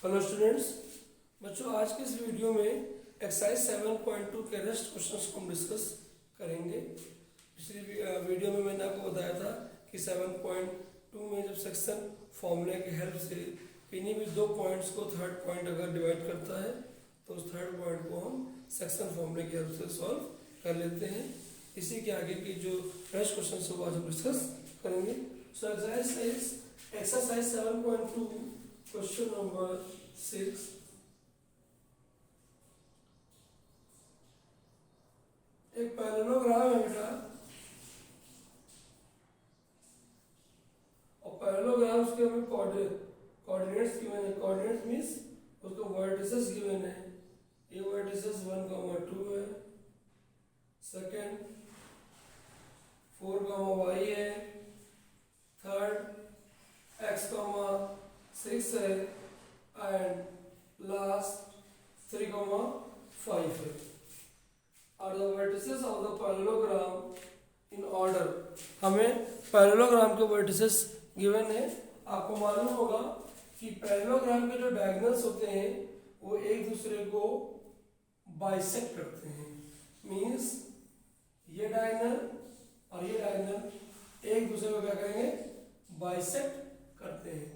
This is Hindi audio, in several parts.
Hello students. बच्चों, आज के इस वीडियो में एक्सरसाइज 7.2 के रेस्ट क्वेश्चंस को हम डिस्कस करेंगे। पिछली वीडियो में मैंने आपको बताया था कि 7.2 में जब सेक्शन फॉर्मूले की हेल्प से किन्हीं भी दो पॉइंट्स को थर्ड पॉइंट अगर डिवाइड करता है तो उस थर्ड पॉइंट को हम सेक्शन फॉर्मूले की हेल्प से सॉल्व कर लेते हैं। इसी के आगे की जो रेस्ट क्वेश्चन को आज हम डिस्कस करेंगे। So exercise 7.2 question number 6। एक पैरेललोग्राम है बेटा, और पैरेललोग्राम के हमें कोऑर्डिनेट्स गिवन है। कोऑर्डिनेट्स मींस उसको वर्टिसेस गिवन है। ये वर्टिसेस 1,2 है, सेकंड 4, y है, थर्ड x, 6 है, एंड लास्ट 3, 5 है। और the vertices of the parallelogram in order. हमें पैरेललोग्राम के वर्टिसेस गिवन है। आपको मालूम होगा कि पैरेललोग्राम के जो डायगोनल्स होते हैं वो एक दूसरे को बाइसेक्ट करते हैं। मींस ये डायगोनल और ये डायगोनल एक दूसरे को क्या करेंगे, बाइसेक्ट करते हैं।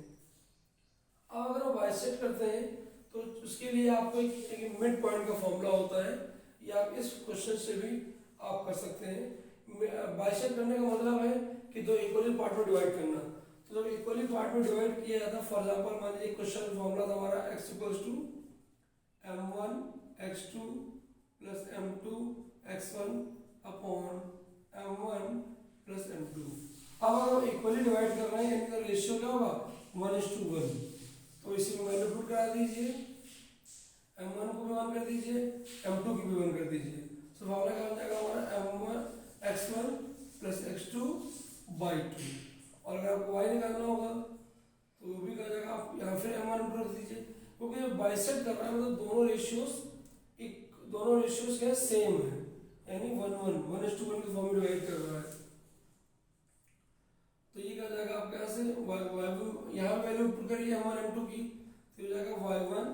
अब अगर वो बाइसेक्ट करते हैं तो उसके लिए आपको एक मिड पॉइंट का फॉर्मूला होता है, या आप इस क्वेश्चन से भी आप कर सकते हैं। बाइसेक्ट करने का मतलब है कि दो इक्वली पार्ट में डिवाइड करना। तो जब इक्वली पार्ट में डिवाइड किया जाता, फॉर एग्जांपल मान लीजिए क्वेश्चन फॉर्मूला था हमारा x = m1 x2 + m2 x1 upon m1 + m2। अब अगर इक्वली डिवाइड कर रहे हैं यानी कि रेशियो क्या होगा, 1:1। तो इसी में वैल्यू पुट करा दीजिए, m1 को भी 1 कर दीजिए, m2 की भी 1 कर दीजिए। तो फॉर्मूला क्या बन जाएगा हमारा m1 x1 + x2/2। और अगर आपको y निकालना होगा तो वो भी क्या जाएगा, आप यहाँ फिर m1 m2 रख दीजिए, क्योंकि ये बाइसेक्ट कर रहा है मतलब दोनों रेशियोज क्या सेम है, यानी 1:1 की फॉर्म में डिवाइड कर रहा है। तो ये क्या जाएगा आपके यहाँ से यहाँ वैल्यू पुट करिए m1 m2 की, तो हो जाएगा y1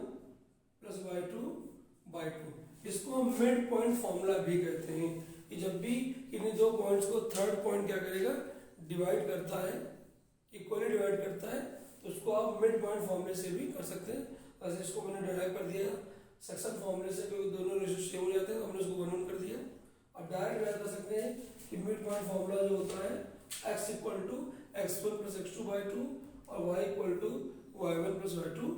+ y2/2। इसको हम मिड पॉइंट फॉर्मूला भी कहते हैं कि जब भी इन्हीं दो पॉइंट्स को थर्ड पॉइंट क्या करेगा, डिवाइड करता है, इक्वली डिवाइड करता है, तो उसको आप मिड पॉइंट फॉर्मूले से भी कर सकते हैं। वैसे इसको मैंने डिराइव कर दिया सेक्शन फॉर्मूले से, क्योंकि दोनों रेशियो सेम हो जाते हैं तो हमने उसको 1:1 कर दिया। अब डायरेक्ट डिराइव कर सकते हैं कि मिड पॉइंट फॉर्मूला जो होता है x = x1 + x2/2 और y = y1 + y2/2।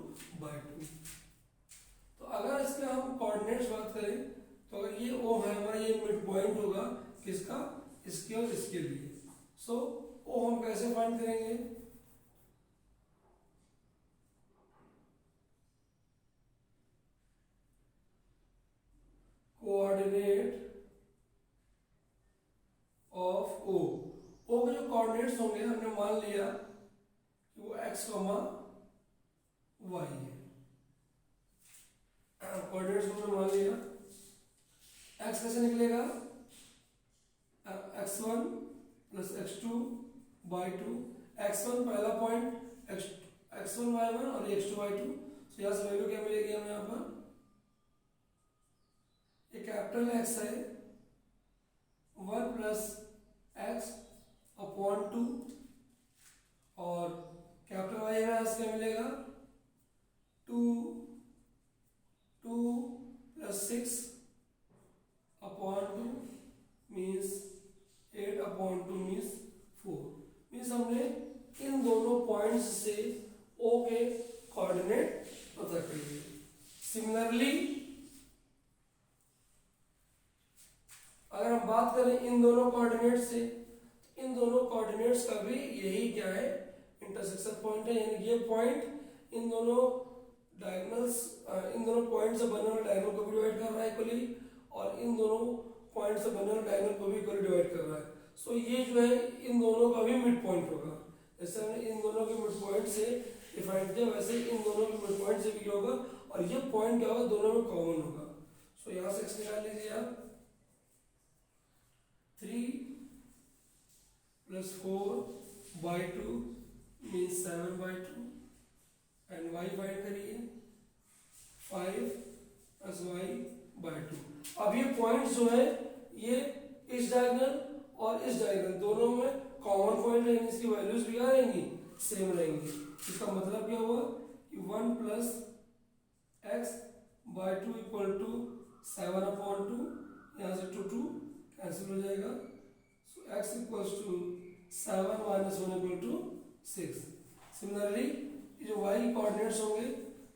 तो अगर इसके हम कोऑर्डिनेट्स बात करें तो अगर ये O है हमारा, ये मिड पॉइंट होगा किसका, इसके और इसके लिए। सो O हम कैसे फाइंड करेंगे, कोऑर्डिनेट ऑफ O। O के जो कोऑर्डिनेट्स होंगे हमने मान लिया कि वो x, y है। कोऑर्डिनेट्स हमने मान लिया। x कैसे निकलेगा, x1 + x2/2। x1 पहला पॉइंट, x1 y1 और x2 y2। तो यहाँ से वैल्यू क्या मिलेगी हमें, यहाँ पर ये कैपिटल X है 1 + x/2, और कैपिटल Y है क्या मिलेगा 2 + 6/2 मीन्स 8/2 मीन्स 4। मीन्स हमने इन दोनों पॉइंट्स से O के कोऑर्डिनेट पता कर लिए। सिमिलरली अगर हम बात करें इन दोनों कोऑर्डिनेट से, इन दोनों कोऑर्डिनेट्स का भी यही क्या है, इंटरसेक्शन पॉइंट है। यानी ये पॉइंट इन दोनों डायगोनल्स, इन दोनों पॉइंट से बने हुए डायगोनल को भी डिवाइड कर रहा है इक्वली, और इन दोनों पॉइंट से बने हुए डायगोनल को भी इक्वली डिवाइड कर रहा है। सो ये जो है इन दोनों का भी मिड पॉइंट होगा। जैसे हमने इन दोनों के मिड पॉइंट से डिफाइन किया, वैसे इन दोनों के मिड पॉइंट से भी होगा, और ये पॉइंट क्या होगा, दोनों में कॉमन होगा। सो यहाँ से x निकाल लीजिए आप, 3 + 4/2 मीन्स 7/2, एंड y फाइंड करिए 5 प्लस वाई बाई 2। अब ये पॉइंट जो है ये इस डायगोनल और इस डायगोनल दोनों में कॉमन पॉइंट रहेंगे, इसकी वैल्यूज भी क्या रहेंगी, सेम रहेंगी। इसका मतलब क्या हुआ कि 1 plus x by 2 equal to 7/2, यहाँ से 2 कैंसिल हो जाएगा। So x equals to 7 minus 1 equal to 6। Similarly ये जो वाई कोऑर्डिनेट्स होंगे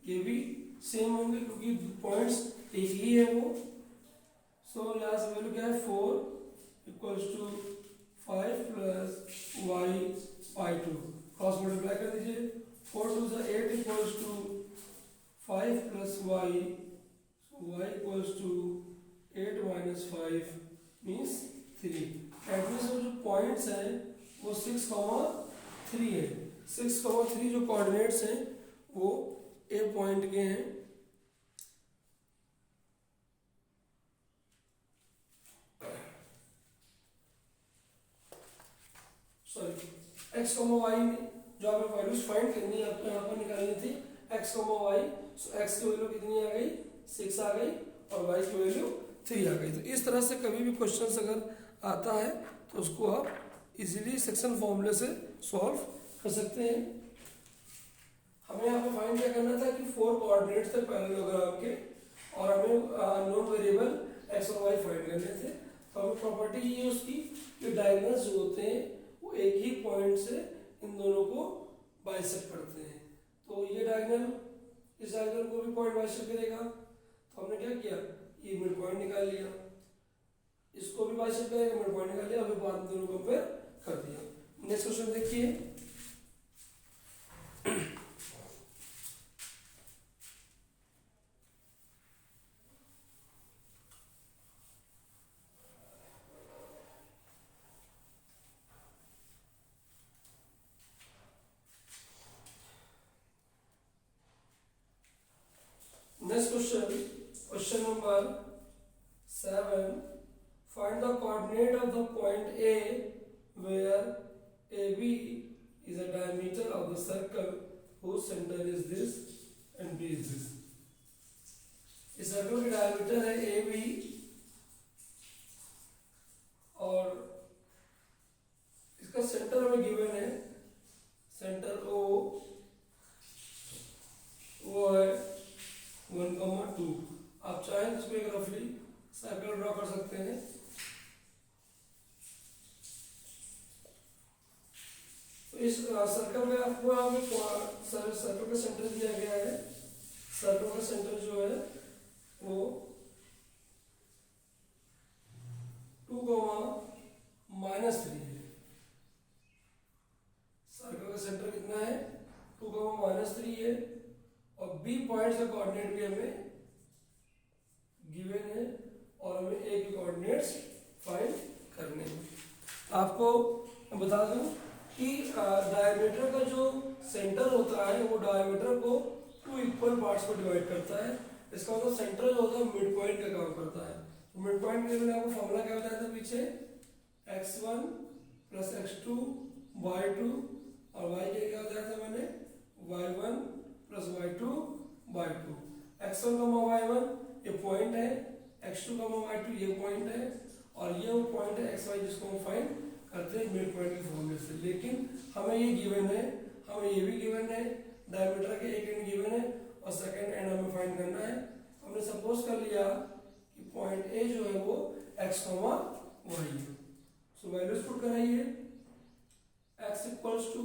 ये भी सेम होंगे क्योंकि पॉइंट्स एक ही है वो। सो यहाँ से वैल्यू क्या है 4 equals to 5 plus y by 2, cross multiply कर दीजिए। 4 2 से 8 equals to 5 plus y, y equals to 8 minus 5 means 3। At means जो पॉइंट्स हैं वो 6,3 है। 6,3 जो कोऑर्डिनेट्स हैं वो ए पॉइंट के हैं। सॉरी, एक्स कॉमा वाई में जो आपने वैल्यूज फाइंड करनी है आपको यहाँ पर निकालनी थी एक्स कॉमा वाई। सो एक्स की वैल्यू कितनी आ गई, 6 आ गई और वाई की वैल्यू 3 आ गई। तो इस तरह से कभी भी क्वेश्चन अगर आता है तो उसको आप इजीली सेक्शन फॉर्मूले से सॉल्व कर सकते हैं। हमें यहाँ पे फाइंड क्या करना था कि 4 कोऑर्डिनेट्स थे पैरेललोग्राम के और हमें अननोन वेरिएबल एक्स और वाई फाइंड करने थे। तो हमें प्रॉपर्टी ये है उसकी कि डायगोनल्स जो होते हैं वो एक ही पॉइंट से इन दोनों को बाइसेक्ट करते हैं। तो ये डायगोनल इस डायगोनल को भी पॉइंट बाइसेक्ट करेगा। तो हमने क्या किया, ये मिड पॉइंट निकाल लिया, इसको भी बाइसेक्ट करेगा, मिड पॉइंट निकाल लिया, अभी बाद में दोनों कंपेयर कर दिया। नेक्स्ट क्वेश्चन देखिए। Next question, question number 7. Find the coordinate of the point A where AB is a diameter of the circle whose center is this and B is this. इस सर्कल की डायमीटर है AB और इसका सेंटर हमें गिवन है, सेंटर O वो है 1,2। आप चाहें तो इसको एक रफली सर्कल ड्रॉ कर सकते हैं। तो इस सर्कल में आपको सर्कल का सेंटर दिया गया है। सर्कल का सेंटर जो है वो 2,-3 है। सर्कल का सेंटर कितना है, 2,-3 है और बी पॉइंट का कोऑर्डिनेट भी हमें गिवन है और हमें ए के कोऑर्डिनेट्स फाइंड करने हैं। आपको बता दूं कि डायमीटर का जो सेंटर होता है वो डायमीटर को 2 इक्वल पार्ट्स में डिवाइड करता है। इसका मतलब सेंटर जो होता है मिड पॉइंट का काम करता है। तो मिड पॉइंट के लिए मैंने आपको फॉर्मूला क्या बताया था पीछे, x1 प्लस x2 y2 और y के क्या बताया था मैंने, y1 plus y2 y2। x1 y1 ये पॉइंट है, x2 y2 ये पॉइंट है और ये वो पॉइंट है xy जिसको हम फाइंड करते हैं मिड पॉइंट के फॉर्मूले से। लेकिन हमें ये गिवन है, हमें ये भी गिवन है, डायमीटर के एक एंड गिवन है और सेकंड एंड हमें फाइंड करना है। हमने सपोज कर लिया कि पॉइंट ए जो है वो x, y है। सो वैल्यूज पुट कराइए। x इक्वल्स टू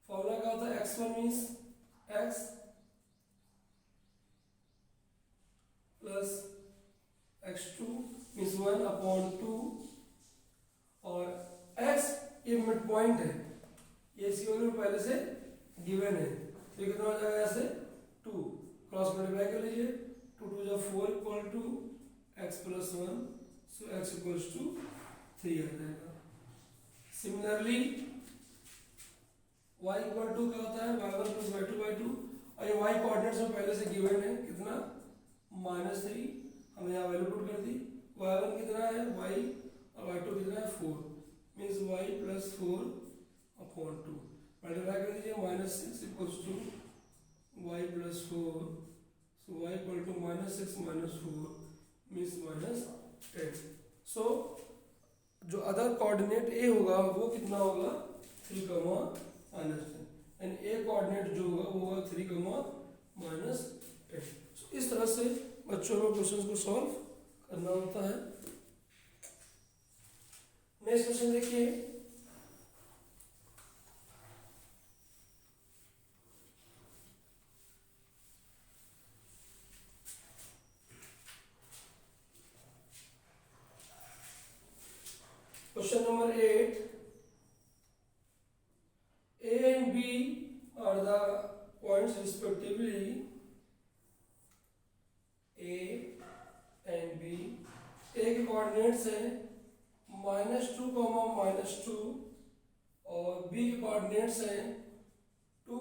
फॉर्मूला क्या होता है, x1 means x plus x2 means 1/2 और x ये मिड पॉइंट है, ये इसकी वैल्यू पहले से गिवन है। तो ये कितना हो जाएगा, ऐसे 2 क्रॉस मल्टीप्लाई कर लीजिए, 2 2 4 equal to x plus 1। So x equals to 3 आ जाएगा। सिमिलरली y इक्वल टू क्या होता है, y1 प्लस y2 और ये y कोऑर्डिनेट्स में पहले से गिवन है कितना, -3। हमने यहाँ वैल्यू पुट कर दी। y1 कितना है y और y2 कितना है 4 मीन्स y प्लस 4/2 मल्टीप्लाई कर दीजिए, -6 equals to y plus 4, so y equal to -6 minus 4 means -10. So जो अदर कोऑर्डिनेट ए होगा वो कितना होगा 3, -10 एंड ए कोऑर्डिनेट जो होगा वो होगा 3, -10. So इस तरह से बच्चों में क्वेश्चंस को सॉल्व करना होता है. नेक्स्ट क्वेश्चन देखिए. Question number 8. A and B are the points respectively. A and B. A के कोऑर्डिनेट्स हैं -2, -2 और B के कोऑर्डिनेट्स हैं 2,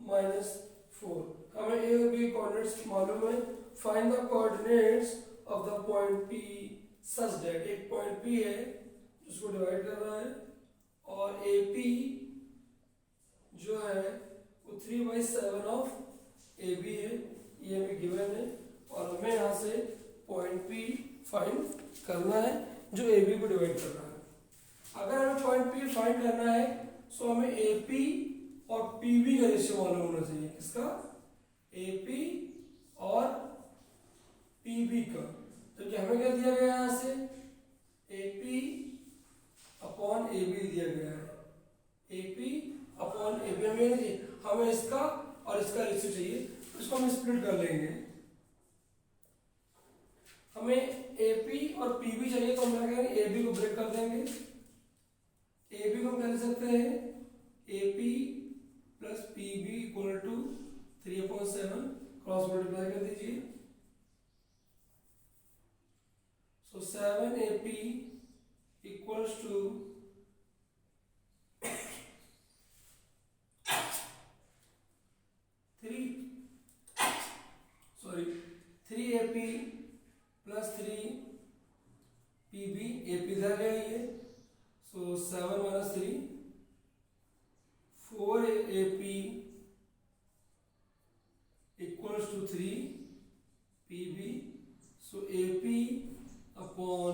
-4. हमें A और B के कोऑर्डिनेट्स मालूम है. Find the coordinates of the point P such that एक पॉइंट P है जिसको डिवाइड कर रहा है और AP जो है वो 3/7 ऑफ AB है. ये हमें गिवन है और हमें यहाँ से पॉइंट P फाइंड करना है जो AB को डिवाइड कर रहा है. अगर हमें पॉइंट P फाइंड करना है तो हमें AP और PB का रेशियो मालूम होना चाहिए. किसका? AP और PB का. तो क्या हमें क्या दिया गया है यहाँ से AP अपॉन AB दिया गया है. AP अपॉन AB हमें इसका और इसका रेशियो चाहिए तो इसको हम स्प्लिट कर लेंगे. हमें AP और PB चाहिए तो हम क्या करेंगे AB को ब्रेक कर देंगे. AB को हम क्या लिख सकते हैं AP plus PB equal to 3/7 cross multiply कर दीजिए. So 7AP equals to 3AP plus 3PB. AP इधर है ये. So 7 minus 3 4AP equals to 3PB. So AP upon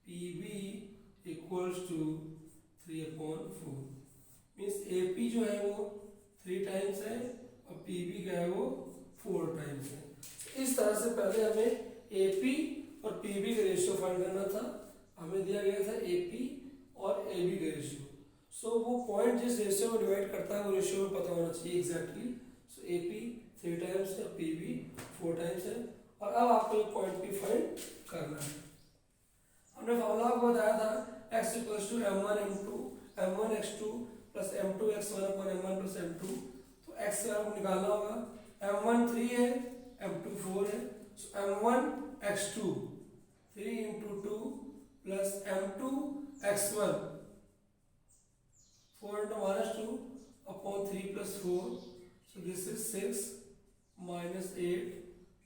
PB equals to 3/4 means AP जो है वो 3 टाइम्स है और PB का है वो 4 टाइम्स है. इस तरह से पहले हमें AP और PB का रेशियो फाइंड करना था. हमें दिया गया था AP और AB का रेशियो. सो वो पॉइंट जिस रेशियो में डिवाइड करता है वो रेशियो में पता होना चाहिए एग्जैक्टली. सो AP 3 टाइम्स है, PB 4 टाइम्स है. और अब आपको एक पॉइंट P फाइंड करना है. हमने फॉर्मूला आपको बताया था x equals to m1x2 plus m2x1 upon m1 plus m2. तो x का आपको निकालना होगा. m1 3 है, m2 4 है. सो m1x2 3 into 2 plus m2x1 4 into -2 upon 3 plus 4. So this is 6 minus 8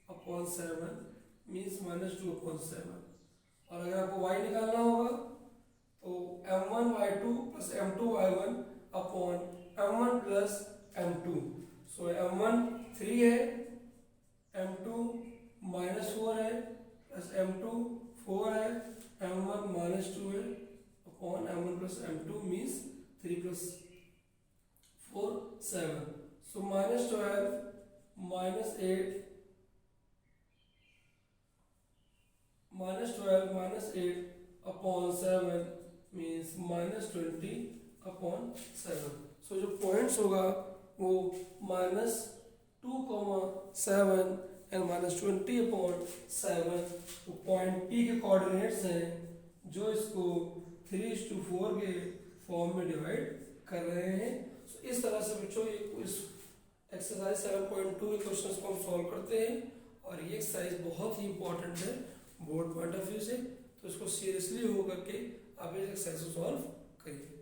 upon 7 means -2/7. और अगर आपको y निकालना होगा तो m1y2 plus m2y1 upon m1 plus m2. So m1 3 है, m2 -4 है प्लस m2 4 है, m1 -2 है upon m1 plus m2 means 3 plus 4 7. So -12 -8 upon 7 means -20/7. So जो पॉइंट्स होगा वो -2,7 एंड -20/7 वो पॉइंट P के कोऑर्डिनेट्स हैं जो इसको 3:4 के फॉर्म में डिवाइड कर रहे हैं. So इस तरह से बच्चों इस एक्सरसाइज 7.2 के क्वेश्चंस को हम सॉल्व करते हैं और ये एक्सरसाइज बहुत ही इंपॉर्टेंट है बोर्ड पॉइंट ऑफ व्यू से. तो इसको सीरियसली हो करके आप इस एक्सरसाइज को सॉल्व करिए.